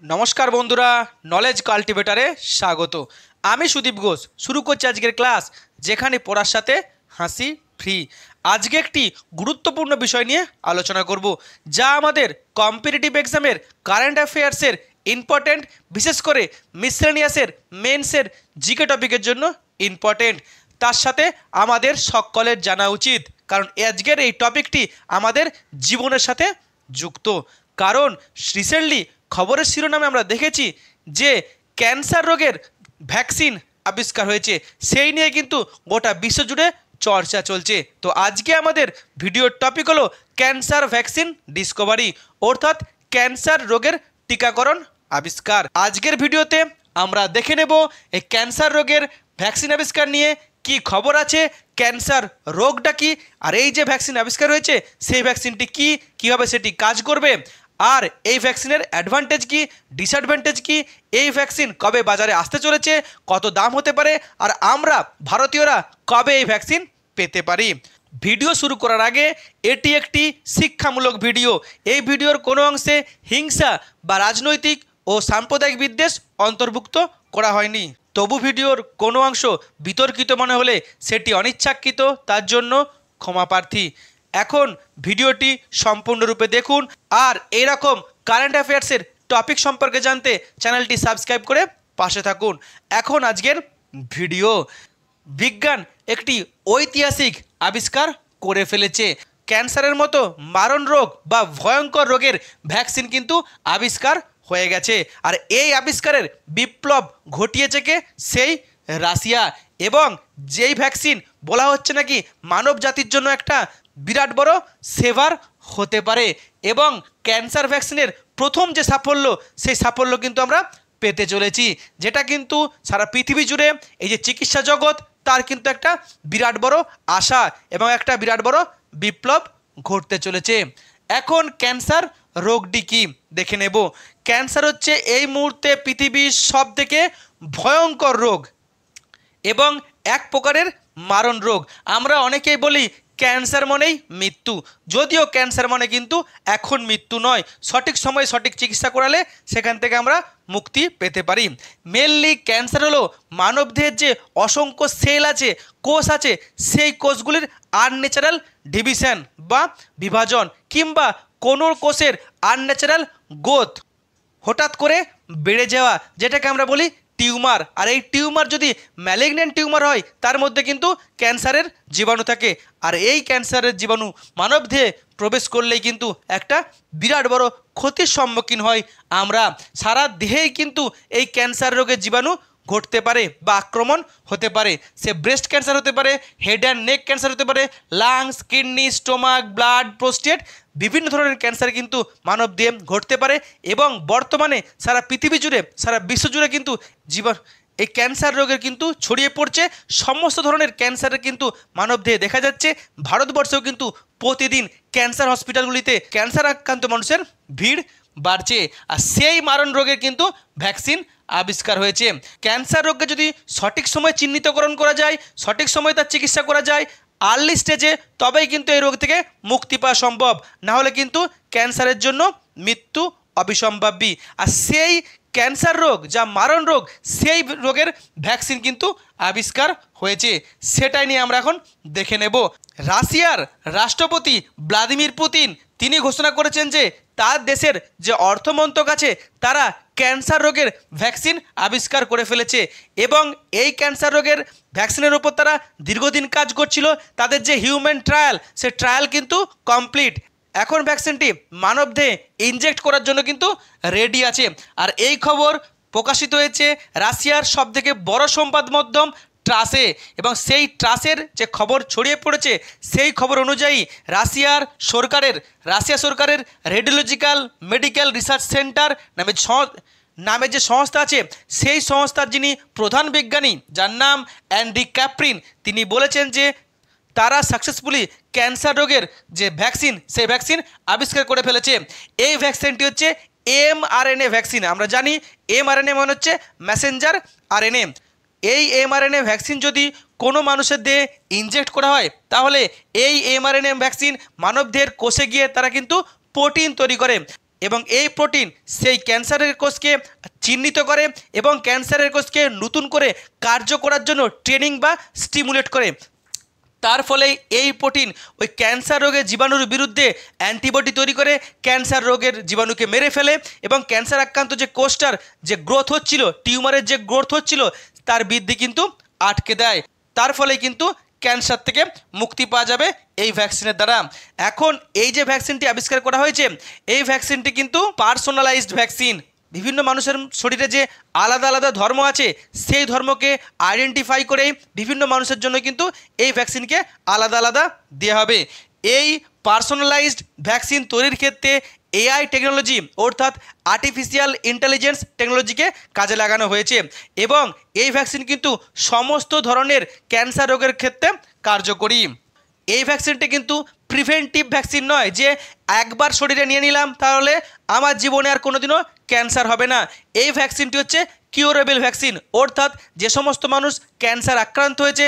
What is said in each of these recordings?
नमस्कार बंधुरा नलेज काल्टिवेटारे स्वागत। आमी सुदीप घोष शुरू करছি আজকের ক্লাস, যেখানে পড়ার সাথে হাসি ফ্রি। আজকে একটি গুরুত্বপূর্ণ বিষয় নিয়ে আলোচনা করব, যা আমাদের কম্পিটিটিভ এক্সামের কারেন্ট অ্যাফেয়ার্সের ইম্পর্টেন্ট, বিশেষ করে মিসলেনিয়াসের মেন্সের জিকে টপিকের জন্য ইম্পর্টেন্ট। তার সাথে আমাদের সকলের জানা উচিত, কারণ আজকের এই টপিকটি আমাদের জীবনের সাথে যুক্ত। কারণ রিসেন্টলি খবরের শিরোনামে আমরা দেখেছি যে ক্যান্সার রোগের ভ্যাকসিন আবিষ্কার হয়েছে, সেই নিয়ে কিন্তু গোটা বিশ্বজুড়ে চর্চা চলছে। তো আজকে আমাদের ভিডিওর টপিক হলো ক্যান্সার ভ্যাকসিন ডিসকভারি, অর্থাৎ ক্যান্সার রোগের টিকাকরণ আবিষ্কার। আজকের ভিডিওতে আমরা দেখে নেব এই ক্যান্সার রোগের ভ্যাকসিন আবিষ্কার নিয়ে কি খবর আছে, ক্যান্সার রোগটা কি, আর এই যে ভ্যাকসিন আবিষ্কার হয়েছে সেই ভ্যাকসিনটি কি, কীভাবে সেটি কাজ করবে, আর এই ভ্যাকসিনের অ্যাডভান্টেজ কি, ডিসঅ্যাডভান্টেজ কি, এই ভ্যাকসিন কবে বাজারে আসতে চলেছে, কত দাম হতে পারে, আর আমরা ভারতীয়রা কবে এই ভ্যাকসিন পেতে পারি। ভিডিও শুরু করার আগে এটি একটি শিক্ষামূলক ভিডিও। এই ভিডিওর কোনো অংশে হিংসা বা রাজনৈতিক ও সাম্প্রদায়িক বিদ্বেষ অন্তর্ভুক্ত করা হয়নি। তবু ভিডিওর কোনো অংশ বিতর্কিত মনে হলে সেটি অনিচ্ছাকৃত, তার জন্য ক্ষমা প্রার্থী। এখন ভিডিওটি সম্পূর্ণরূপে দেখুন, আর এইরকম কারেন্ট অ্যাফেয়ার্সের টপিক সম্পর্কে জানতে চ্যানেলটি সাবস্ক্রাইব করে পাশে থাকুন। এখন আজকের ভিডিও। বিজ্ঞান একটি ঐতিহাসিক আবিষ্কার করে ফেলেছে। ক্যান্সারের মতো মারণ রোগ বা ভয়ঙ্কর রোগের ভ্যাকসিন কিন্তু আবিষ্কার হয়ে গেছে, আর এই আবিষ্কারের বিপ্লব ঘটিয়েছে কে? সেই রাশিয়া। এবং যেই ভ্যাকসিন বলা হচ্ছে নাকি মানব জাতির জন্য একটা বিরাট বড় সেভার হতে পারে, এবং ক্যান্সার ভ্যাকসিনের প্রথম যে সাফল্য, সেই সাফল্য কিন্তু আমরা পেতে চলেছি, যেটা কিন্তু সারা পৃথিবী জুড়ে এই যে চিকিৎসা জগৎ, তার কিন্তু একটা বিরাট বড় আশা এবং একটা বিরাট বড় বিপ্লব ঘটতে চলেছে। এখন ক্যান্সার রোগটি কি দেখে নেব। ক্যান্সার হচ্ছে এই মুহূর্তে পৃথিবীর সবথেকে ভয়ঙ্কর রোগ এবং এক প্রকারের মারণ রোগ। আমরা অনেকেই বলি ক্যান্সার মানেই মৃত্যু, যদিও ক্যান্সার মানে কিন্তু এখন মৃত্যু নয়। সঠিক সময়ে সঠিক চিকিৎসা করালে সেখান থেকে আমরা মুক্তি পেতে পারি। মেনলি ক্যান্সার হলো মানবদেহের যে অসংখ্য সেল আছে, কোষ আছে, সেই কোষগুলির আনন্যাচারাল ডিভিশন বা বিভাজন, কিংবা কোনো কোষের আনন্যাচারাল গ্রোথ, হঠাৎ করে বেড়ে যাওয়া, যেটাকে আমরা বলি টিউমার। আর এই টিউমার যদি ম্যালিগন্যান্ট টিউমার হয়, তার মধ্যে কিন্তু ক্যান্সারের জীবাণু থাকে, আর এই ক্যান্সারের জীবাণু মানবদেহে প্রবেশ করলেই কিন্তু একটা বিরাট বড় ক্ষতির সম্মুখীন হয় আমরা। সারা দেহেই কিন্তু এই ক্যান্সার রোগের জীবাণু ঘটতে পারে বা আক্রমণ হতে পারে। সে ব্রেস্ট ক্যান্সার হতে পারে, হেড অ্যান্ড নেক ক্যান্সার হতে পারে, lungs, kidney, stomach, blood, prostate, বিভিন্ন ধরনের ক্যান্সার কিন্তু মানব দেহে ঘটতে পারে। এবং বর্তমানে সারা পৃথিবী জুড়ে, সারা বিশ্ব জুড়ে কিন্তু এই ক্যান্সার রোগের কিন্তু ছড়িয়ে পড়ছে। সমস্ত ধরনের ক্যান্সারের কিন্তু মানবদেহে দেখা যাচ্ছে। ভারতবর্ষেও কিন্তু প্রতিদিন ক্যান্সার হসপিটালগুলিতে ক্যান্সার আক্রান্ত মানুষের ভিড় বাড়ছে, আর সেই মারণ রোগের কিন্তু ভ্যাকসিন আবিষ্কার হয়েছে। ক্যান্সার রোগকে যদি সঠিক সময়ে চিহ্নিতকরণ করা যায়, সঠিক সময়ে তার চিকিৎসা করা যায় আর্লি স্টেজে, তবেই কিন্তু এই রোগ থেকে মুক্তি পাওয়া সম্ভব। না হলে কিন্তু ক্যান্সারের জন্য মৃত্যু অবিসম্ভাবী। আর সেই ক্যান্সার রোগ যা মারণ রোগ, সেই রোগের ভ্যাকসিন কিন্তু আবিষ্কার হয়েছে, সেটাই নিয়ে আমরা এখন দেখে নেব। রাশিয়ার রাষ্ট্রপতি ভ্লাদিমির পুতিন তিনি ঘোষণা করেছেন যে তার দেশের যে অর্থমন্ত্রক আছে, তারা ক্যান্সার রোগের ভ্যাকসিন আবিষ্কার করে ফেলেছে, এবং এই ক্যান্সার রোগের ভ্যাকসিনের উপর তারা দীর্ঘদিন কাজ করছিল। তাদের যে হিউম্যান ট্রায়াল, সে ট্রায়াল কিন্তু কমপ্লিট। এখন ভ্যাকসিনটি মানবদেহে ইনজেক্ট করার জন্য কিন্তু রেডি আছে। আর এই খবর প্রকাশিত হয়েছে রাশিয়ার সবথেকে বড় সংবাদ মাধ্যম ট্রাসে, এবং সেই ট্রাসের যে খবর ছড়িয়ে পড়েছে, সেই খবর অনুযায়ী রাশিয়া সরকারের রেডিওলজিক্যাল মেডিকেল রিসার্চ সেন্টার নামে যে সংস্থা আছে, সেই সংস্থার যিনি প্রধান বিজ্ঞানী, যার নাম অ্যান্ড্রি ক্যাপ্রিন, তিনি বলেছেন যে তারা সাকসেসফুলি ক্যান্সার রোগের যে ভ্যাকসিন, সেই ভ্যাকসিন আবিষ্কার করে ফেলেছে। এই ভ্যাকসিনটি হচ্ছে mRNA ভ্যাকসিন। আমরা জানি mRNA মানে হচ্ছে মেসেঞ্জার আরএনএ। এই mRNA ভ্যাকসিন যদি কোনো মানুষের দেহে ইনজেক্ট করা হয়, তাহলে এই mRNA ভ্যাকসিন মানবদেহের কোষে গিয়ে তারা কিন্তু প্রোটিন তৈরি করে। এবং এই প্রোটিন সেই ক্যান্সারের কোষকে চিহ্নিত করে এবং ক্যান্সারের কোষকে নতুন করে কার্য করার জন্য ট্রেনিং বা স্টিমুলেট করে। তার ফলে এই প্রোটিন ওই ক্যান্সার রোগের জীবাণুর বিরুদ্ধে অ্যান্টিবডি তৈরি করে ক্যান্সার রোগের জীবাণুকে মেরে ফেলে এবং ক্যান্সার আক্রান্ত যে কোষটার যে গ্রোথ হচ্ছিল, টিউমারের যে গ্রোথ হচ্ছিল, তার বৃদ্ধি কিন্তু আটকে দেয়। তার ফলে কিন্তু ক্যান্সার থেকে মুক্তি পাওয়া যাবে এই ভ্যাকসিনের দ্বারা। এখন এই যে ভ্যাকসিনটি আবিষ্কার করা হয়েছে, এই ভ্যাকসিনটি কিন্তু পার্সোনালাইজড ভ্যাকসিন। বিভিন্ন মানুষের শরীরে যে আলাদা আলাদা ধর্ম আছে, সেই ধর্মকে আইডেন্টিফাই করেই বিভিন্ন মানুষের জন্য কিন্তু এই ভ্যাকসিনকে আলাদা আলাদা দেওয়া হবে। এই পার্সোনালাইজড ভ্যাকসিন তৈরির ক্ষেত্রে এআই টেকনোলজি অর্থাৎ আর্টিফিশিয়াল ইন্টেলিজেন্স টেকনোলজিকে কাজে লাগানো হয়েছে এবং এই ভ্যাকসিন কিন্তু সমস্ত ধরনের ক্যান্সার রোগের ক্ষেত্রে কার্যকরী। এই ভ্যাকসিনটি কিন্তু প্রিভেন্টিভ ভ্যাকসিন নয় যে একবার শরীরে নিয়ে নিলাম তাহলে আমার জীবনে আর কোনোদিনও ক্যান্সার হবে না। এই ভ্যাকসিনটি হচ্ছে কিউরেবল ভ্যাকসিন, অর্থাৎ যে সমস্ত মানুষ ক্যান্সার আক্রান্ত হয়েছে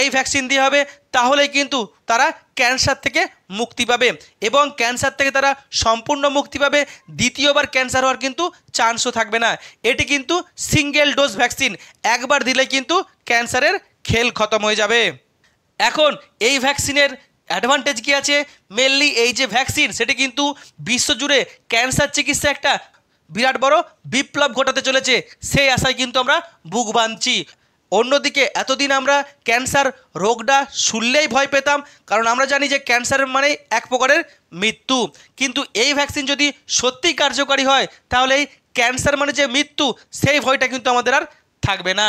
এই ভ্যাকসিন দিয়ে হবে তাহলেই কিন্তু তারা ক্যান্সার থেকে মুক্তি পাবে এবং ক্যান্সার থেকে তারা সম্পূর্ণ মুক্তি পাবে। দ্বিতীয়বার ক্যান্সার হওয়ার কিন্তু চান্সও থাকবে না। এটি কিন্তু সিঙ্গেল ডোজ ভ্যাকসিন, একবার দিলে কিন্তু ক্যান্সারের খেল খতম হয়ে যাবে। এখন এই ভ্যাকসিনের অ্যাডভান্টেজ কী আছে? মেনলি এই যে ভ্যাকসিন সেটি কিন্তু বিশ্বজুড়ে ক্যান্সার চিকিৎসা একটা বিরাট বড় বিপ্লব ঘটাতে চলেছে, সেই আশায় কিন্তু আমরা বুক বাঁধছি। অন্যদিকে এতদিন আমরা ক্যান্সার রোগটা শুনলেই ভয় পেতাম, কারণ আমরা জানি যে ক্যান্সার মানে এক প্রকারের মৃত্যু। কিন্তু এই ভ্যাকসিন যদি সত্যিই কার্যকারী হয় তাহলে এই ক্যান্সার মানে যে মৃত্যু সেই ভয়টা কিন্তু আমাদের আর থাকবে না।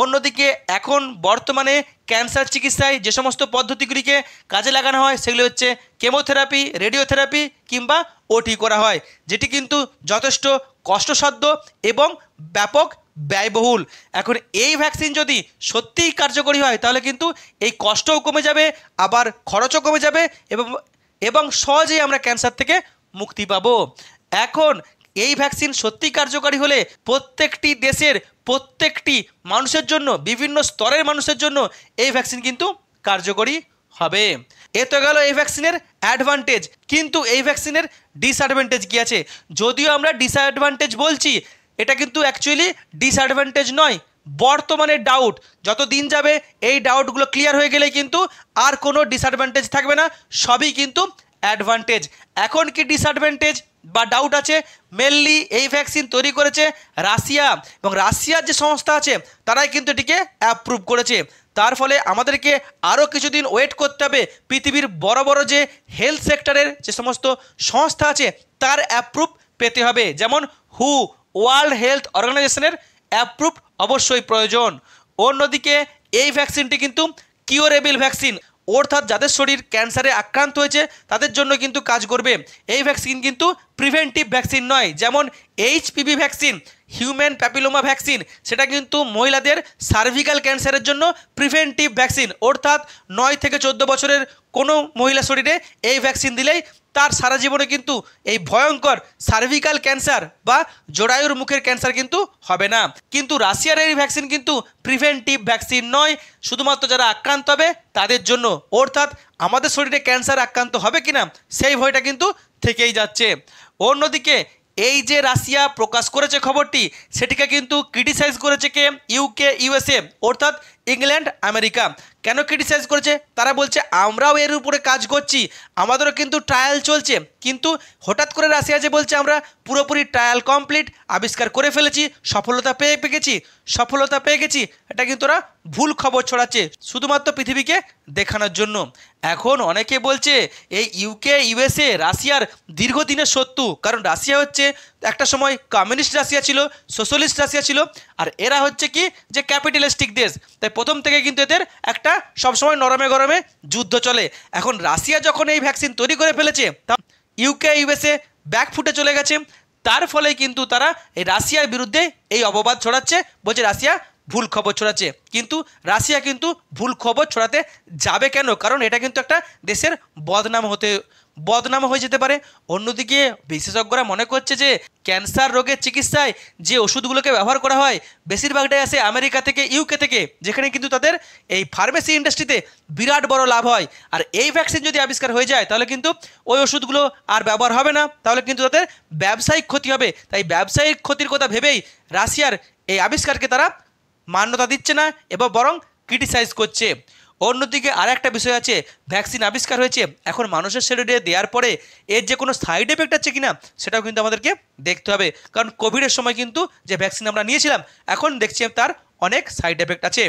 অন্যদিকে এখন বর্তমানে ক্যান্সার চিকিৎসায় যে সমস্ত পদ্ধতিগুলিকে কাজে লাগানো হয় সেগুলি হচ্ছে কেমোথেরাপি, রেডিওথেরাপি কিংবা ওটি করা হয়, যেটি কিন্তু যথেষ্ট কষ্টসাধ্য এবং ব্যাপক ব্যয়বহুল। এখন এই ভ্যাকসিন যদি সত্যিই কার্যকরী হয় তাহলে কিন্তু এই কষ্টও কমে যাবে, আবার খরচও কমে যাবে এবং সহজেই আমরা ক্যান্সার থেকে মুক্তি পাবো। এখন এই ভ্যাকসিন সত্যি কার্যকারী হলে প্রত্যেকটি দেশের প্রত্যেকটি মানুষের জন্য, বিভিন্ন স্তরের মানুষের জন্য এই ভ্যাকসিন কিন্তু কার্যকরী হবে। এ তো গেল এই ভ্যাকসিনের অ্যাডভান্টেজ, কিন্তু এই ভ্যাকসিনের ডিসঅ্যাডভান্টেজ কী আছে? যদিও আমরা ডিসঅ্যাডভান্টেজ বলছি, এটা কিন্তু অ্যাকচুয়ালি ডিসঅ্যাডভান্টেজ নয়। বর্তমানে ডাউট, যত দিন যাবে এই ডাউটগুলো ক্লিয়ার হয়ে গেলে কিন্তু আর কোনো ডিসঅ্যাডভান্টেজ থাকবে না, সবই কিন্তু অ্যাডভান্টেজ। এখন কি ডিসঅ্যাডভান্টেজ বা ডাউট আছে? মেনলি এই ভ্যাকসিন তৈরি করেছে রাশিয়া এবং রাশিয়ার যে সংস্থা আছে তারাই কিন্তু এটিকে অ্যাপ্রুভ করেছে। তার ফলে আমাদেরকে আরও কিছুদিন ওয়েট করতে হবে পৃথিবীর বড় বড় যে হেলথ সেক্টরের যে সমস্ত সংস্থা আছে তার অ্যাপ্রুভ পেতে হবে। যেমন ওয়ার্ল্ড হেলথ অর্গানাইজেশনের অ্যাপ্রুভ অবশ্যই প্রয়োজন। অন্যদিকে এই ভ্যাকসিনটি কিন্তু কিউরেবল ভ্যাকসিন, অর্থাৎ যাদের শরীর ক্যান্সারে আক্রান্ত হয়েছে তাদের জন্য কিন্তু কাজ করবে। এই ভ্যাকসিন কিন্তু প্রিভেন্টিভ ভ্যাকসিন নয়। যেমন HPV vaccine, human papilloma vaccine, সেটা কিন্তু মহিলাদের সার্ভিক্যাল ক্যান্সারের জন্য প্রিভেন্টিভ ভ্যাকসিন, অর্থাৎ 9 থেকে 14 বছরের কোনো মহিলা শরীরে এই ভ্যাকসিন দিলেই তার সারা জীবনে কিন্তু এই ভয়ঙ্কর সার্ভিক্যাল ক্যান্সার বা জরায়ুর মুখের ক্যান্সার কিন্তু হবে না। কিন্তু রাশিয়ার এই ভ্যাকসিন কিন্তু প্রিভেন্টিভ ভ্যাকসিন নয়, শুধুমাত্র যারা আক্রান্ত হবে তাদের জন্য, অর্থাৎ আমাদের শরীরে ক্যান্সার আক্রান্ত হবে কিনা সেই ভয়টা কিন্তু থেকেই যাচ্ছে। অন্যদিকে এই যে রাশিয়া প্রকাশ করেছে খবরটি, সেটিকে কিন্তু ক্রিটিসাইজ করেছে কে? ইউকে, ইউএসএ, অর্থাৎ ইংল্যান্ড, আমেরিকা। কেন ক্রিটিসাইজ করেছে? তারা বলছে আমরাও এর উপরে কাজ করছি, আমাদেরও কিন্তু ট্রায়াল চলছে, কিন্তু হঠাৎ করে রাশিয়া যে বলছে আমরা পুরোপুরি ট্রায়াল কমপ্লিট, আবিষ্কার করে ফেলেছি, সফলতা পেয়ে গেছি, এটা কিন্তু ওরা ভুল খবর ছড়াচ্ছে শুধুমাত্র পৃথিবীকে দেখানোর জন্য। এখন অনেকে বলছে এই ইউকে, ইউএসএ রাশিয়ার দীর্ঘদিনের শত্রু, কারণ রাশিয়া হচ্ছে একটা সময় কমিউনিস্ট রাশিয়া ছিল, সোশ্যালিস্ট রাশিয়া ছিল, আর এরা হচ্ছে কি যে ক্যাপিটালিস্টিক দেশ। তাই প্রথম থেকে কিন্তু এদের একটা সবসময় নরমে গরমে যুদ্ধ চলে। এখন রাশিয়া যখন এই ভ্যাকসিন তৈরি করে ফেলেছে, তা ইউকে, ইউএসএ ব্যাকফুটে চলে গেছে। তার ফলে কিন্তু তারা এই রাশিয়ার বিরুদ্ধে এই অপবাদ ছড়াচ্ছে, বলছে রাশিয়া ভুল খবর ছড়াচ্ছে, কিন্তু রাশিয়া কিন্তু ভুল খবর ছড়াতে যাবে কেন? কারণ এটা কিন্তু একটা দেশের বদনাম হয়ে যেতে পারে। অন্যদিকে বিশেষজ্ঞরা মনে করছে যে ক্যান্সার রোগের চিকিৎসায় যে ওষুধগুলোকে ব্যবহার করা হয় বেশিরভাগটাই আসে আমেরিকা থেকে, ইউকে থেকে, যেখানে কিন্তু তাদের এই ফার্মেসি ইন্ডাস্ট্রিতে বিরাট বড় লাভ হয়। আর এই ভ্যাকসিন যদি আবিষ্কার হয়ে যায় তাহলে কিন্তু ওই ওষুধগুলো আর ব্যবহার হবে না, তাহলে কিন্তু তাদের ব্যবসায়িক ক্ষতি হবে। তাই ব্যবসায়িক ক্ষতির কথা ভেবেই রাশিয়ার এই আবিষ্কারকে তারা মান্যতা দিচ্ছে না এবং বরং ক্রিটিসাইজ করছে। অন্যদিকে আর একটা বিষয় আছে, ভ্যাকসিন আবিষ্কার হয়েছে, এখন মানুষের শরীরে দেওয়ার পরে এর যে কোনো সাইড এফেক্ট আছে কিনা সেটাও কিন্তু আমাদেরকে দেখতে হবে। কারণ কোভিডের সময় কিন্তু যে ভ্যাকসিন আমরা নিয়েছিলাম এখন দেখছি তার অনেক সাইড এফেক্ট আছে।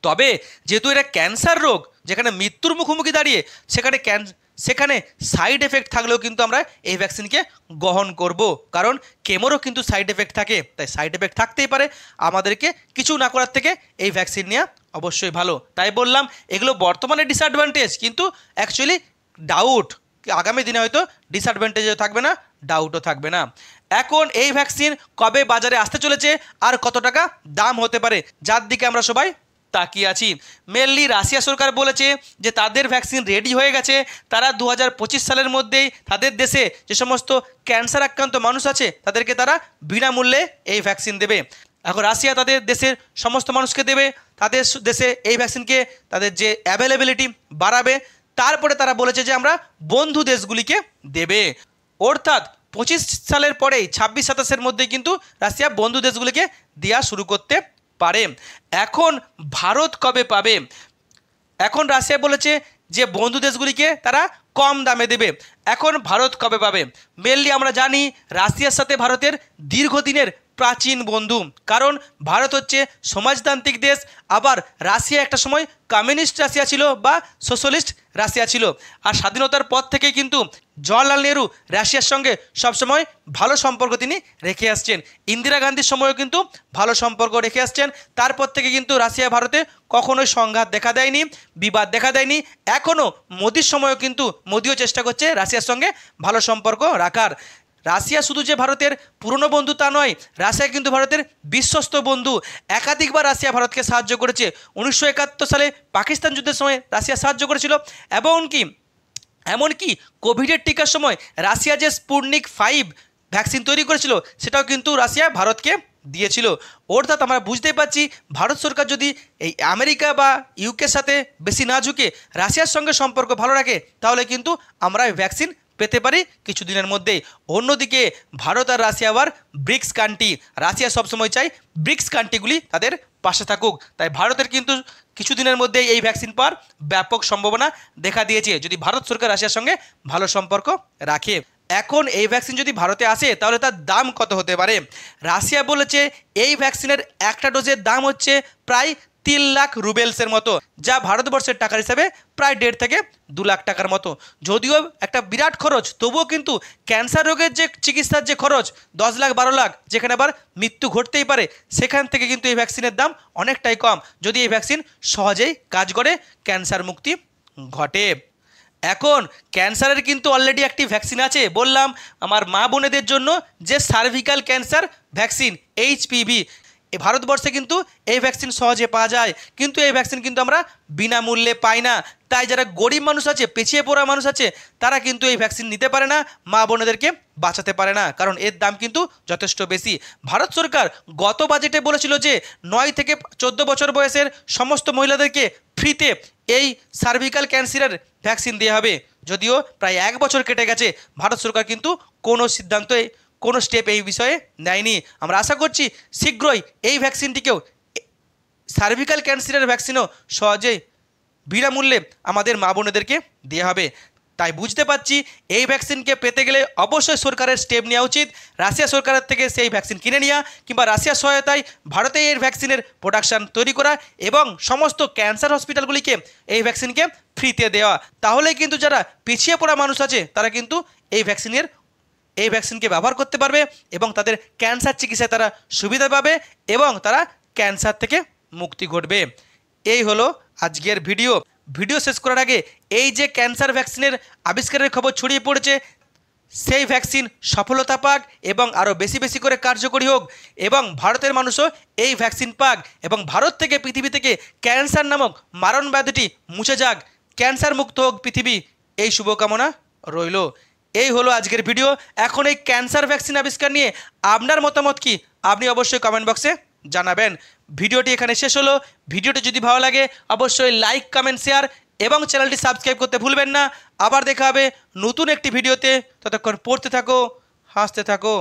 তবে যেহেতু এটা ক্যান্সার রোগ, যেখানে মৃত্যুর মুখোমুখি দাঁড়িয়ে সেখানে সাইড এফেক্ট থাকলেও কিন্তু আমরা এই ভ্যাকসিনকে গ্রহণ করব। কারণ কেমোরও কিন্তু সাইড এফেক্ট থাকে, তাই সাইড এফেক্ট থাকতেই পারে। আমাদেরকে কিছু না করার থেকে এই ভ্যাকসিন নেওয়া অবশ্যই ভালো। তাই বললাম এগুলো বর্তমানে ডিসঅ্যাডভান্টেজ, কিন্তু অ্যাকচুয়ালি ডাউট আগামী দিনে হয়তো ডিসঅ্যাডভান্টেজও থাকবে না, ডাউটও থাকবে না। এখন এই ভ্যাকসিন কবে বাজারে আসতে চলেছে আর কত টাকা দাম হতে পারে, যার দিকে আমরা সবাই তাকিয়ে আছি। মেনলি রাশিয়া সরকার বলেছে যে তাদের ভ্যাকসিন রেডি হয়ে গেছে, তারা 2025 সালের মধ্যেই তাদের দেশে যে সমস্ত ক্যান্সার আক্রান্ত মানুষ আছে তাদেরকে তারা বিনামূল্যে এই ভ্যাকসিন দেবে। এখন রাশিয়া তাদের দেশের সমস্ত মানুষকে দেবে, তাদের দেশে এই ভ্যাকসিনকে তাদের যে অ্যাভেলেবিলিটি বাড়াবে, তারপরে তারা বলেছে যে আমরা বন্ধু দেশগুলিকে দেবে। অর্থাৎ 25 সালের পরেই 26-27-এর মধ্যে কিন্তু রাশিয়া বন্ধু দেশগুলিকে দেওয়া শুরু করতে পারে। এখন ভারত কবে পাবে? এখন রাশিয়া বলেছে যে বন্ধু দেশগুলিকে তারা কম দামে দেবে। এখন ভারত কবে পাবে? মেনলি আমরা জানি রাশিয়ার সাথে ভারতের দীর্ঘদিনের প্রাচীন বন্ধু, কারণ ভারত হচ্ছে সমাজতান্ত্রিক দেশ, আবার রাশিয়া একটা সময় কমিউনিস্ট রাশিয়া ছিল বা সোশ্যালিস্ট রাশিয়া ছিল। আর স্বাধীনতার পর থেকে কিন্তু জওয়াহরলাল নেহরু রাশিয়ার সঙ্গে সবসময় ভালো সম্পর্ক তিনি রেখে আসছেন। ইন্দিরা গান্ধীর সময়ও কিন্তু ভালো সম্পর্ক রেখে আসছেন। তারপর থেকে কিন্তু রাশিয়া ভারতে কখনোই সংঘাত দেখা দেয়নি, বিবাদ দেখা দেয়নি। এখনও মোদির সময়ও কিন্তু মোদিও চেষ্টা করছে রাশিয়ার সঙ্গে ভালো সম্পর্ক রাখার। রাশিয়া শুধু যে ভারতের পুরনো বন্ধু তা নয়, রাশিয়া কিন্তু ভারতের বিশ্বস্ত বন্ধু। একাধিকবার রাশিয়া ভারতকে সাহায্য করেছে। 1971 সালে পাকিস্তান যুদ্ধের সময় রাশিয়া সাহায্য করেছিল, এমনকি কোভিডের টিকার সময় রাশিয়া যে স্পুটনিক 5 ভ্যাকসিন তৈরি করেছিল সেটাও কিন্তু রাশিয়া ভারতকে দিয়েছিল। অর্থাৎ আমরা বুঝতেই পারছি ভারত সরকার যদি এই আমেরিকা বা ইউকের সাথে বেশি না ঝুঁকে রাশিয়ার সঙ্গে সম্পর্ক ভালো রাখে তাহলে কিন্তু আমরা এই ভ্যাকসিন পেতে পারি কিছুদিনের মধ্যেই। অন্যদিকে ভারত আর রাশিয়া আবার ব্রিক্স কান্ট্রি, রাশিয়া সবসময় চাই ব্রিক্স কান্ট্রিগুলি তাদের পাশে থাকুক। তাই ভারতের কিন্তু কিছুদিনের মধ্যেই এই ভ্যাকসিন পাওয়ার ব্যাপক সম্ভাবনা দেখা দিয়েছে যদি ভারত সরকার রাশিয়ার সঙ্গে ভালো সম্পর্ক রাখে। এখন এই ভ্যাকসিন যদি ভারতে আসে তাহলে তার দাম কত হতে পারে? রাশিয়া বলেছে এই ভ্যাকসিনের একটা ডোজের দাম হচ্ছে প্রায় 3 লাখ রুবেলসের মতো, যা ভারতবর্ষের টাকার হিসাবে প্রায় 1.5 থেকে 2 লাখ টাকার মতো। যদিও একটা বিরাট খরচ, তবুও কিন্তু ক্যান্সার রোগের যে চিকিৎসার যে খরচ 10 লাখ 12 লাখ, যেখানে আবার মৃত্যু ঘটতেই পারে, সেখান থেকে কিন্তু এই ভ্যাকসিনের দাম অনেকটাই কম যদি এই ভ্যাকসিন সহজেই কাজ করে, ক্যান্সার মুক্তি ঘটে। এখন ক্যান্সারের কিন্তু অলরেডি একটি ভ্যাকসিন আছে, বললাম আমার মা বোনেদের জন্য যে সার্ভিক্যাল ক্যান্সার ভ্যাকসিন HPV। ভারতবর্ষে কিন্তু এই ভ্যাকসিন সহজে পাওয়া যায়, কিন্তু এই ভ্যাকসিন কিন্তু আমরা বিনামূল্যে পাই না। তাই যারা গরিব মানুষ আছে, পিছিয়ে পড়া মানুষ আছে, তারা কিন্তু এই ভ্যাকসিন নিতে পারে না, মা বোনেদেরকে বাঁচাতে পারে না, কারণ এর দাম কিন্তু যথেষ্ট বেশি। ভারত সরকার গত বাজেটে বলেছিল যে 9 থেকে 14 বছর বয়সের সমস্ত মহিলাদেরকে ফ্রিতে এই সার্ভিক্যাল ক্যান্সারের ভ্যাকসিন দেওয়া হবে। যদিও প্রায় 1 বছর কেটে গেছে, ভারত সরকার কিন্তু কোনো স্টেপ এই বিষয়ে নেয়নি। আমরা আশা করছি শীঘ্রই এই ভ্যাকসিনটিকেও, সার্ভিক্যাল ক্যান্সারের ভ্যাকসিনও সহজেই বিনামূল্যে আমাদের মা বোনেদেরকে দেওয়া হবে। তাই বুঝতে পারছি এই ভ্যাকসিনকে পেতে গেলে অবশ্যই সরকারের স্টেপ নেওয়া উচিত, রাশিয়া সরকারের থেকে সেই ভ্যাকসিন কিনে নেওয়া কিংবা রাশিয়ার সহায়তায় ভারতে এর ভ্যাকসিনের প্রোডাকশান তৈরি করা এবং সমস্ত ক্যান্সার হসপিটালগুলিকে এই ভ্যাকসিনকে ফ্রিতে দেওয়া। তাহলেই কিন্তু যারা পিছিয়ে পড়া মানুষ আছে তারা কিন্তু এই ভ্যাকসিনকে ব্যবহার করতে পারবে এবং তাদের ক্যান্সার চিকিৎসায় তারা সুবিধা পাবে এবং তারা ক্যান্সার থেকে মুক্তি ঘটবে। এই হলো আজকের ভিডিও শেষ করার আগে এই যে ক্যান্সার ভ্যাকসিনের আবিষ্কারের খবর ছড়িয়ে পড়েছে সেই ভ্যাকসিন সফলতা পাক এবং আরও বেশি বেশি করে কার্যকরী হোক এবং ভারতের মানুষও এই ভ্যাকসিন পাক এবং ভারত থেকে পৃথিবী থেকে ক্যান্সার নামক মারণ ব্যাধিটি মুছে যাক, ক্যান্সার মুক্ত হোক পৃথিবী, এই শুভকামনা রইল। এই হলো আজকের ভিডিও। এখন এই ক্যান্সার ভ্যাকসিন আবিষ্কার নিয়ে আপনার মতামত কি আপনি অবশ্যই কমেন্ট বক্সে জানাবেন। ভিডিওটি এখানে শেষ হলো। ভিডিওটি যদি ভালো লাগে অবশ্যই লাইক, কমেন্ট, শেয়ার এবং চ্যানেলটি সাবস্ক্রাইব করতে ভুলবেন না। আবার দেখা হবে নতুন একটি ভিডিওতে। ততক্ষণ পড়তে থাকো, হাসতে থাকো।